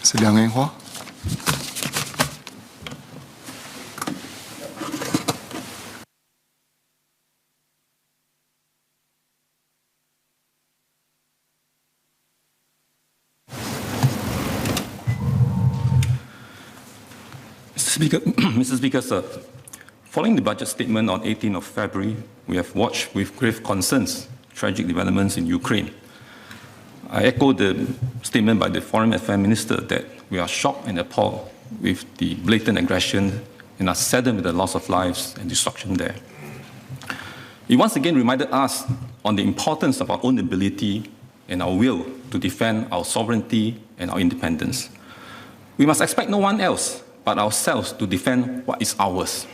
Mr. Liang Eng Hwa. Mr. Speaker, sir, following the budget statement on 18th of February, we have watched with grave concerns tragic developments in Ukraine. I echo the statement by the Foreign Affairs Minister that we are shocked and appalled with the blatant aggression and are saddened with the loss of lives and destruction there. He once again reminded us on the importance of our own ability and our will to defend our sovereignty and our independence. We must expect no one else but ourselves to defend what is ours.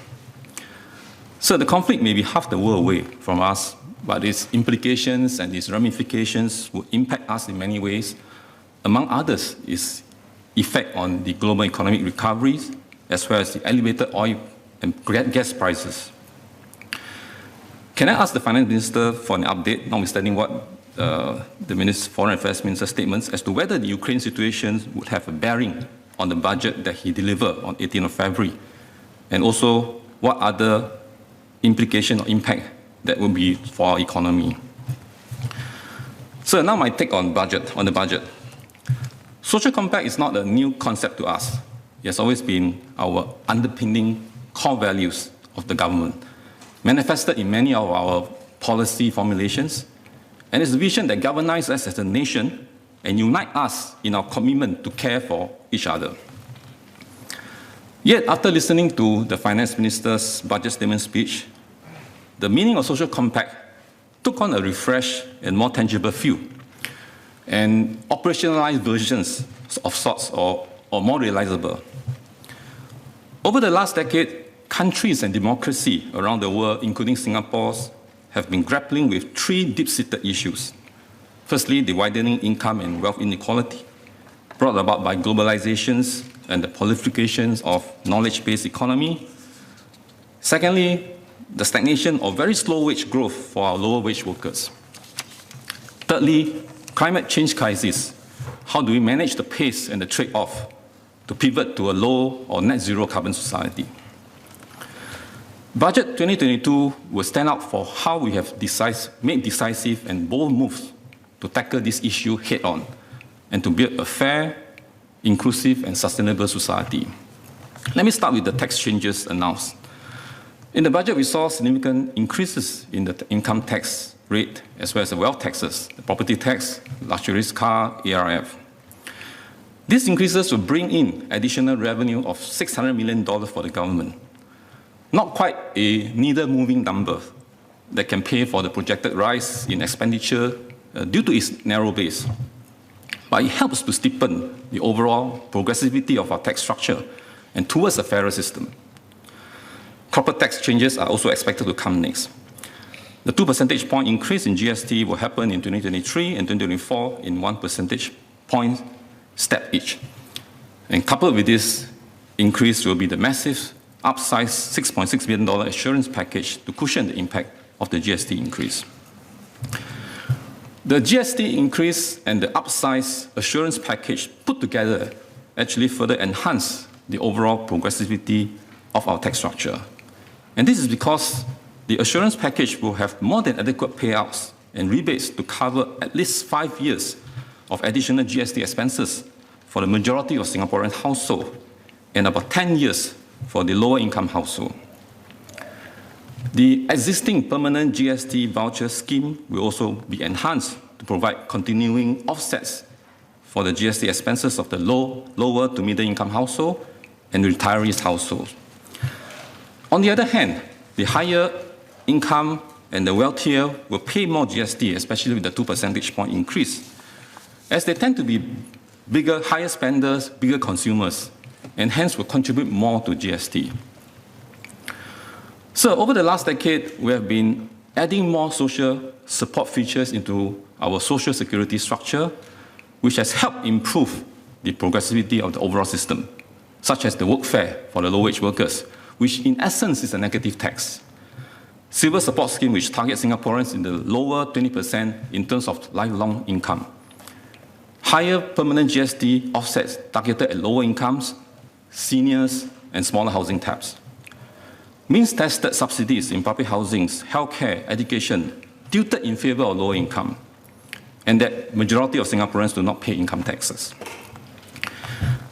So the conflict may be half the world away from us, but its implications and its ramifications will impact us in many ways. Among others, its effect on the global economic recoveries, as well as the elevated oil and gas prices. Can I ask the Finance Minister for an update, notwithstanding what the Foreign Affairs Minister's statements, as to whether the Ukraine situation would have a bearing on the budget that he delivered on 18th of February, and also what other implication or impact that will be for our economy. So now my take on the budget. Social compact is not a new concept to us. It has always been our underpinning core values of the government, manifested in many of our policy formulations, and it's a vision that galvanizes us as a nation and unite us in our commitment to care for each other. Yet, after listening to the Finance Minister's budget statement speech, the meaning of social compact took on a refreshed and more tangible feel, and operationalized versions of sorts or more realizable. Over the last decade, countries and democracy around the world, including Singapore's, have been grappling with three deep-seated issues. Firstly, the widening income and wealth inequality brought about by globalizations and the proliferations of knowledge-based economy. Secondly, the stagnation of very slow wage growth for our lower wage workers. Thirdly, climate change crisis. How do we manage the pace and the trade-off to pivot to a low or net zero carbon society? Budget 2022 will stand out for how we have made decisive and bold moves to tackle this issue head-on and to build a fair, inclusive, and sustainable society. Let me start with the tax changes announced. In the budget, we saw significant increases in the income tax rate, as well as the wealth taxes, the property tax, luxurious car, ARF. These increases will bring in additional revenue of $600 million for the government. Not quite a needle-moving number that can pay for the projected rise in expenditure due to its narrow base. But it helps to steepen the overall progressivity of our tax structure and towards a fairer system. Corporate tax changes are also expected to come next. The 2 percentage point increase in GST will happen in 2023 and 2024 in 1 percentage point step each. And coupled with this increase will be the massive upsized $6.6 billion assurance package to cushion the impact of the GST increase. The GST increase and the upsized assurance package put together actually further enhance the overall progressivity of our tax structure. And this is because the assurance package will have more than adequate payouts and rebates to cover at least 5 years of additional GST expenses for the majority of Singaporean households and about 10 years for the lower income household. The existing permanent GST voucher scheme will also be enhanced to provide continuing offsets for the GST expenses of the lower to middle income household and retirees households. On the other hand, the higher income and the wealthier will pay more GST, especially with the 2 percentage point increase, as they tend to be bigger, higher spenders, bigger consumers, and hence will contribute more to GST. So over the last decade, we have been adding more social support features into our social security structure, which has helped improve the progressivity of the overall system, such as the workfare for the low-wage workers, which in essence is a negative tax. Silver support scheme, which targets Singaporeans in the lower 20% in terms of lifelong income. Higher permanent GST offsets targeted at lower incomes, seniors, and smaller housing types. Means-tested subsidies in public housings, healthcare, education, tilted in favor of lower income, and that majority of Singaporeans do not pay income taxes.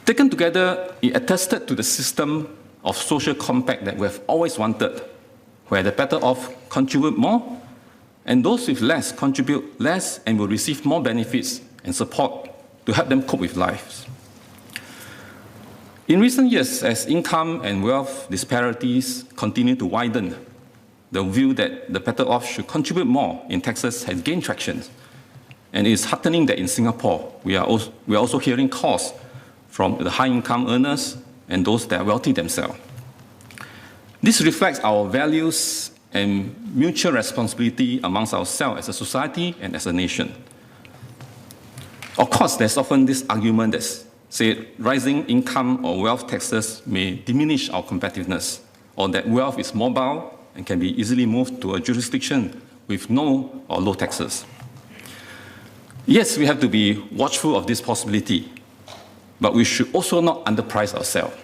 Taken together, it attested to the system of social compact that we have always wanted, where the better off contribute more, and those with less contribute less and will receive more benefits and support to help them cope with life. In recent years, as income and wealth disparities continue to widen, the view that the better off should contribute more in taxes has gained traction. And it is heartening that in Singapore, we are also hearing calls from the high-income earners and those that are wealthy themselves. This reflects our values and mutual responsibility amongst ourselves as a society and as a nation. Of course, there's often this argument that says rising income or wealth taxes may diminish our competitiveness, or that wealth is mobile and can be easily moved to a jurisdiction with no or low taxes. Yes, we have to be watchful of this possibility, but we should also not underprice ourselves.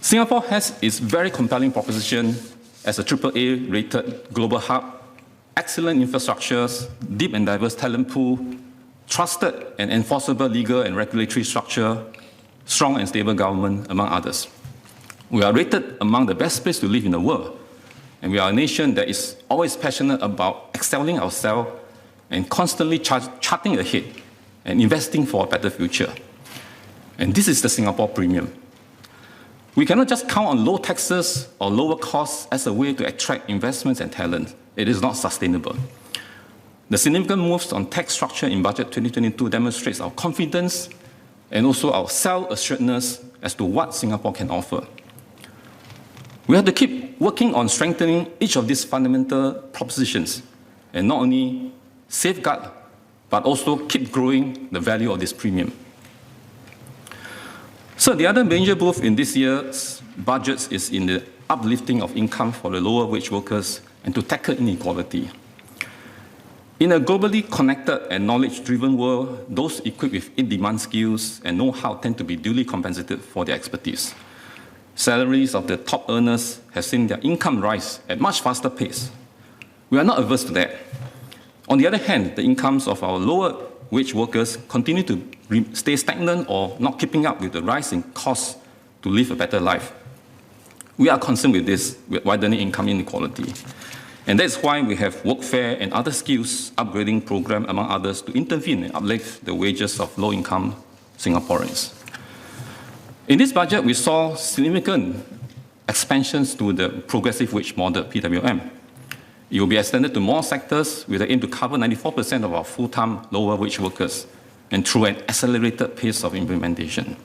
Singapore has its very compelling proposition as a AAA-rated global hub, excellent infrastructures, deep and diverse talent pool, trusted and enforceable legal and regulatory structure, strong and stable government, among others. We are rated among the best places to live in the world, and we are a nation that is always passionate about excelling ourselves and constantly charting ahead and investing for a better future. And this is the Singapore premium. We cannot just count on low taxes or lower costs as a way to attract investments and talent. It is not sustainable. The significant moves on tax structure in Budget 2022 demonstrates our confidence and also our self-assuredness as to what Singapore can offer. We have to keep working on strengthening each of these fundamental propositions and not only safeguard, but also keep growing the value of this premium. So the other major move in this year's budgets is in the uplifting of income for the lower wage workers and to tackle inequality. In a globally connected and knowledge-driven world, those equipped with in-demand skills and know-how tend to be duly compensated for their expertise. Salaries of the top earners have seen their income rise at much faster pace. We are not averse to that. On the other hand, the incomes of our lower wage workers continue to stay stagnant or not keeping up with the rise in costs to live a better life. We are concerned with this, with widening income inequality. And that's why we have workfare and other skills upgrading program, among others, to intervene and uplift the wages of low-income Singaporeans. In this budget, we saw significant expansions to the progressive wage model, PWM. It will be extended to more sectors with the aim to cover 94% of our full-time lower wage workers and through an accelerated pace of implementation.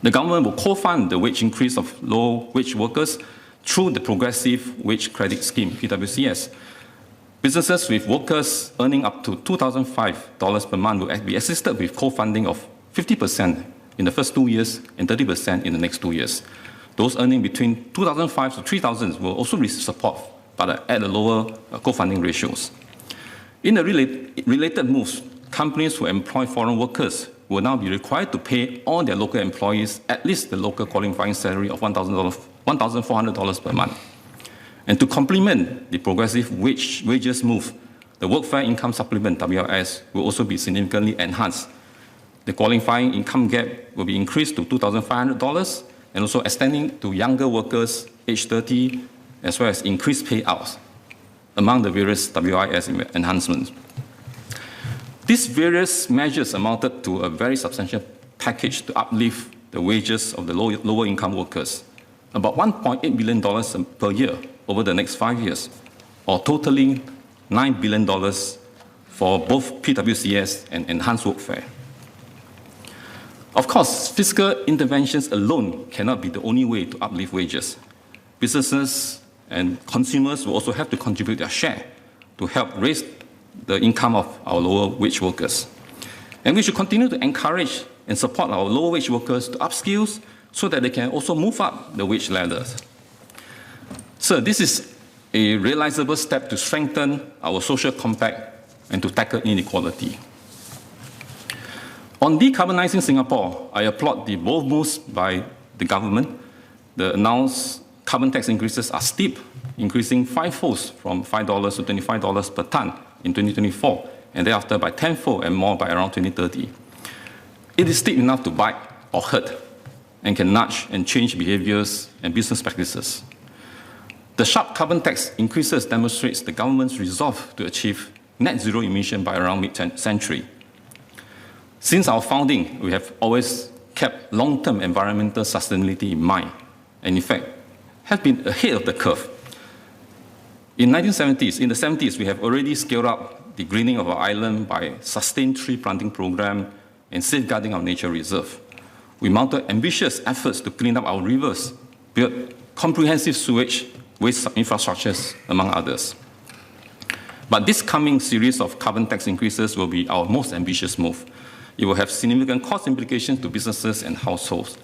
The government will co-fund the wage increase of low wage workers through the Progressive Wage Credit Scheme, PWCS. Businesses with workers earning up to $2,005 per month will be assisted with co-funding of 50% in the first 2 years and 30% in the next 2 years. Those earning between $2,005 to $3,000 will also receive support, but at a lower co-funding ratios. In the related moves, companies who employ foreign workers will now be required to pay all their local employees at least the local qualifying salary of $1,400 per month. And to complement the progressive wages move, the Workfare Income Supplement, WIS, will also be significantly enhanced. The qualifying income gap will be increased to $2,500 and also extending to younger workers aged 30, as well as increased payouts among the various WIS enhancements. These various measures amounted to a very substantial package to uplift the wages of the lower income workers, about $1.8 billion per year over the next 5 years, or totaling $9 billion for both PWCS and enhanced workfare. Of course, fiscal interventions alone cannot be the only way to uplift wages. Businesses and consumers will also have to contribute their share to help raise the income of our lower wage workers. And we should continue to encourage and support our lower wage workers to upskill so that they can also move up the wage ladders. So this is a realizable step to strengthen our social compact and to tackle inequality. On decarbonizing Singapore, I applaud the bold moves by the government. The announced carbon tax increases are steep, increasing fivefold from $5 to $25 per ton in 2024, and thereafter by tenfold and more by around 2030. It is steep enough to bite or hurt, and can nudge and change behaviors and business practices. The sharp carbon tax increases demonstrates the government's resolve to achieve net zero emission by around mid-century. Since our founding, we have always kept long-term environmental sustainability in mind, and in fact, have been ahead of the curve. In the 70s, we have already scaled up the greening of our island by sustained tree planting program and safeguarding our nature reserve. We mounted ambitious efforts to clean up our rivers, built comprehensive sewage waste infrastructures, among others. But this coming series of carbon tax increases will be our most ambitious move. It will have significant cost implications to businesses and households.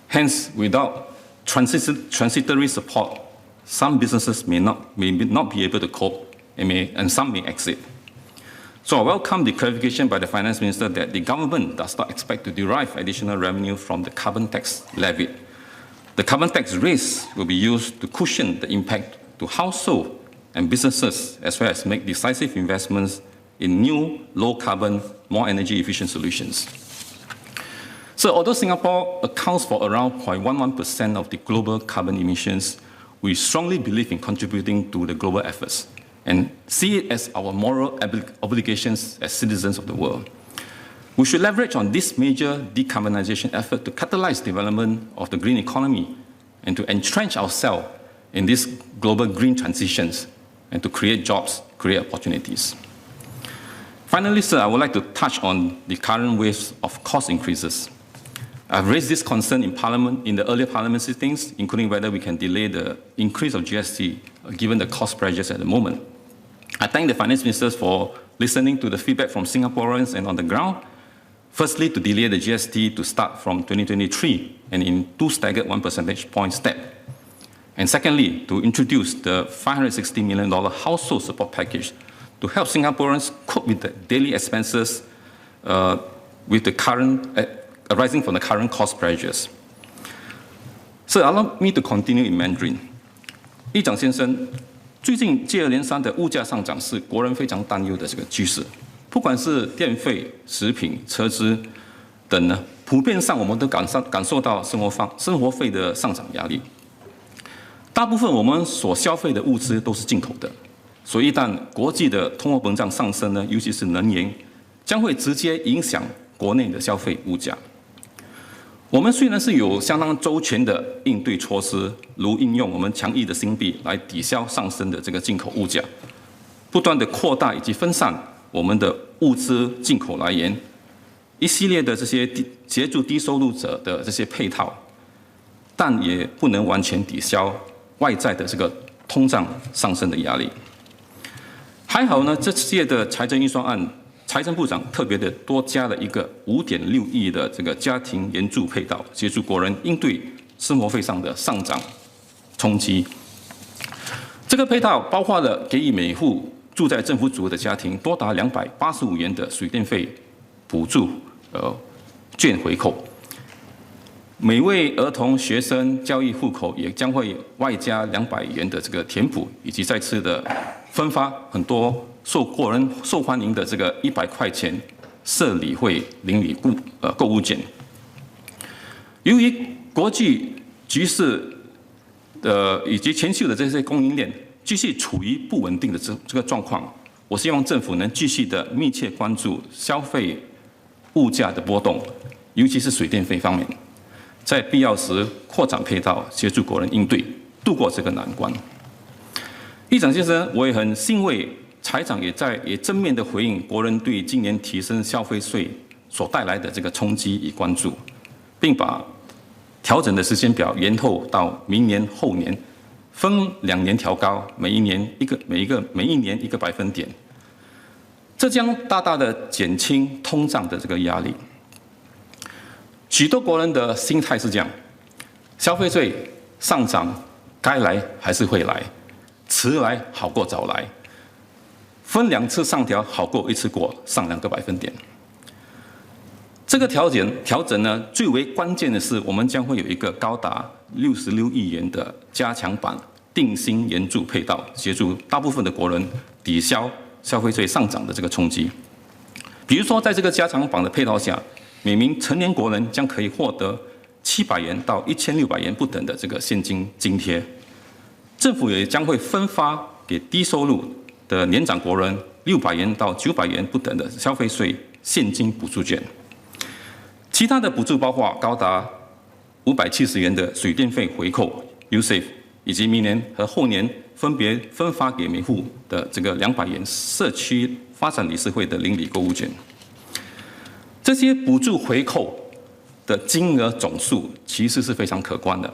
Hence, without transitory support, some businesses may not be able to cope, and some may exit. So I welcome the clarification by the Finance Minister that the government does not expect to derive additional revenue from the carbon tax levied. The carbon tax raised will be used to cushion the impact to households and businesses, as well as make decisive investments in new, low-carbon, more energy-efficient solutions. So although Singapore accounts for around 0.11% of the global carbon emissions, we strongly believe in contributing to the global efforts and see it as our moral obligations as citizens of the world. We should leverage on this major decarbonization effort to catalyze development of the green economy and to entrench ourselves in these global green transitions and to create jobs, create opportunities. Finally, sir, I would like to touch on the current waves of cost increases. I've raised this concern in Parliament, in the earlier Parliament sittings, including whether we can delay the increase of GST given the cost pressures at the moment. I thank the Finance Ministers for listening to the feedback from Singaporeans and on the ground. Firstly, to delay the GST to start from 2023 and in 2 staggered 1 percentage point step. And secondly, to introduce the $560 million household support package to help Singaporeans cope with the daily expenses with the arising from the current cost pressures. So allow me to continue in Mandarin. 议长先生，最近接二连三的物价上涨是国人非常担忧的这个趋势，不管是电费、食品、车资等呢，普遍上我们都感受到生活费的上涨压力。大部分我们所消费的物资都是进口的，所以一旦国际的通货膨胀上升呢，尤其是能源，将会直接影响国内的消费物价。我们虽然是有相当周全的应对措施，如应用我们强硬的新币来抵消上升的这个进口物价，不断的扩大以及分散我们的物资进口来源，一系列的这些协助低收入者的这些配套，但也不能完全抵消外在的这个通胀上升的压力。还好呢，这届的财政预算案，财政部长特别的多加了一个5.6亿的这个家庭援助配套，协助国人应对生活费上的上涨冲击。这个配套包括了给予每户住在政府组屋的家庭多达285元的水电费补助券回扣，每位儿童学生教育户口也将会外加200元的这个填补，以及再次的分发很多国人受欢迎的这个100块钱社理会邻里购物券。由于国际局势以及全球的这些供应链继续处于不稳定的这个状况，我希望政府能继续的密切关注消费物价的波动，尤其是水电费方面，在必要时扩展配套，协助国人应对度过这个难关。议长先生，我也很欣慰。财长也正面的回应国人对今年提升消费税所带来的这个冲击与关注，并把调整的时间表延后到明年后年，分2年调高，每一年一个百分点，这将大大的减轻通胀的这个压力。许多国人的心态是这样：消费税上涨，该来还是会来，迟来好过早来。分2次上调好过1次过上2个百分点。这个调整呢，最为关键的是，我们将会有一个高达66亿元的加强版定薪援助配套，协助大部分的国人抵消消费税上涨的这个冲击。比如说，在这个加强版的配套下，每名成年国人将可以获得700元到1600元不等的这个现金津贴。政府也将会分发给低收入的年长国人600元到900元不等的消费税现金补助券。其他的补助包括高达570元的水电费回扣 （decisive）， 以及明年和后年分别分发给每户的这个200元社区发展理事会的邻里购物券。这些补助回扣的金额总数其实是非常可观的，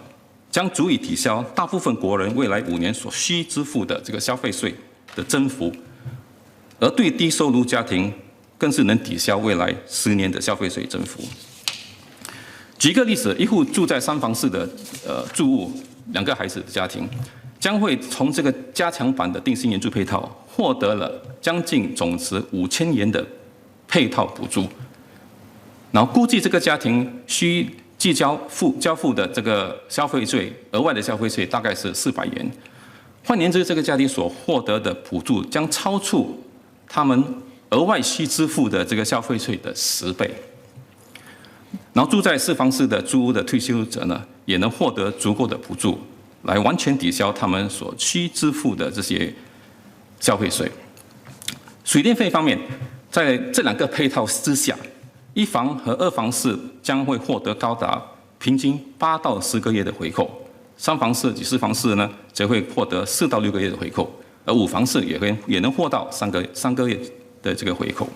将足以抵消大部分国人未来5年所需支付的这个消费税的增幅，而对低收入家庭更是能抵消未来10年的消费税增幅。举一个例子，一户住在3房4的住屋，2个孩子的家庭，将会从这个加强版的定薪援助配套获得了将近总值5000元的配套补助。然后估计这个家庭需交付的这个消费税，额外的消费税大概是400元。换言之，这个家庭所获得的补助将超出他们额外需支付的这个消费税的10倍。然后住在4房4的住屋的退休者呢，也能获得足够的补助，来完全抵消他们所需支付的这些消费税。水电费方面，在这2个配套之下，1房和2房4将会获得高达平均8到10个月的回扣，3房4及4房4呢，则会获得4到6个月的回扣，而5房4也能获到3个月的这个回扣。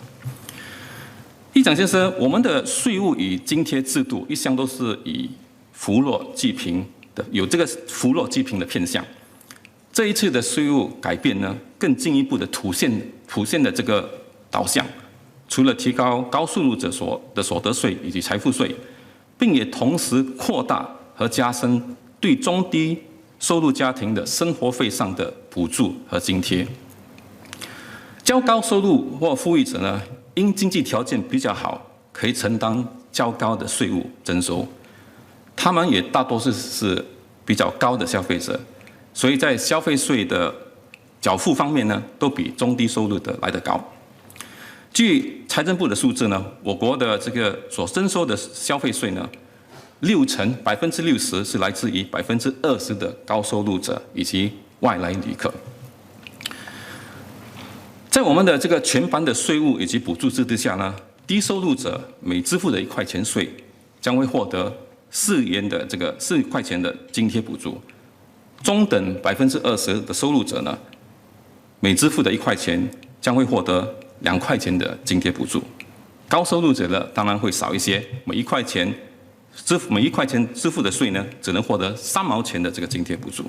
议长先生，我们的税务与津贴制度一向都是以扶弱济贫的，有这个扶弱济贫的偏向。这一次的税务改变呢，更进一步的凸显的这个导向，除了提高高收入者的所得税以及财富税，并也同时扩大和加深对中低收入家庭的生活费上的补助和津贴。较高收入或富裕者呢，因经济条件比较好，可以承担较高的税务征收。他们也大多是比较高的消费者，所以在消费税的缴付方面呢，都比中低收入的来得高。据财政部的数字呢，我国的这个所征收的消费税呢，60%是来自于20%的高收入者以及外来旅客。在我们的这个全盘的税务以及补助制度下呢，低收入者每支付的1块钱税，将会获得4块钱的津贴补助；中等20%的收入者呢，每支付的1块钱将会获得2块钱的津贴补助。高收入者呢，当然会少一些，每1块钱支付的税呢，只能获得3毛钱的这个津贴补助。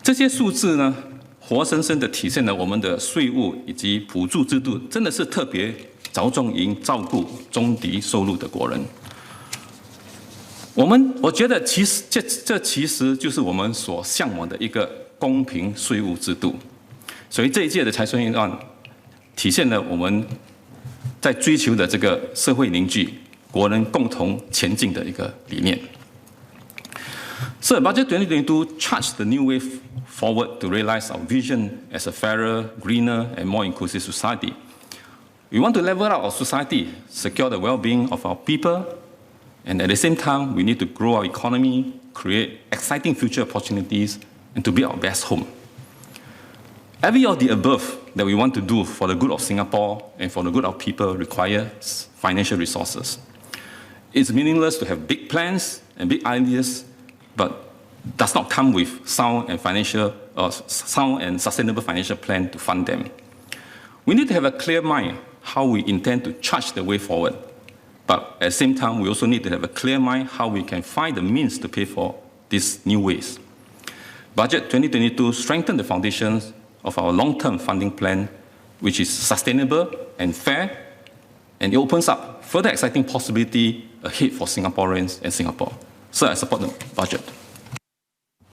这些数字呢，活生生的体现了我们的税务以及补助制度真的是特别着重于照顾中低收入的国人。我觉得这其实就是我们所向往的一个公平税务制度。所以这一届的财政预算体现了我们在追求的这个社会凝聚、国人共同前进的一个理念。So, Budget 2022 charts the new way forward to realize our vision as a fairer, greener, and more inclusive society. We want to level up our society, secure the well-being of our people, and at the same time, we need to grow our economy, create exciting future opportunities, and to build our best home. Every of the above that we want to do for the good of Singapore and for the good of people requires financial resources. It's meaningless to have big plans and big ideas, but does not come with sound and sustainable financial plan to fund them. We need to have a clear mind how we intend to charge the way forward, but at the same time, we also need to have a clear mind how we can find the means to pay for these new ways. Budget 2022 strengthened the foundations of our long-term funding plan, which is sustainable and fair, and it opens up further exciting possibility ahead for Singaporeans and Singapore. So I support the budget.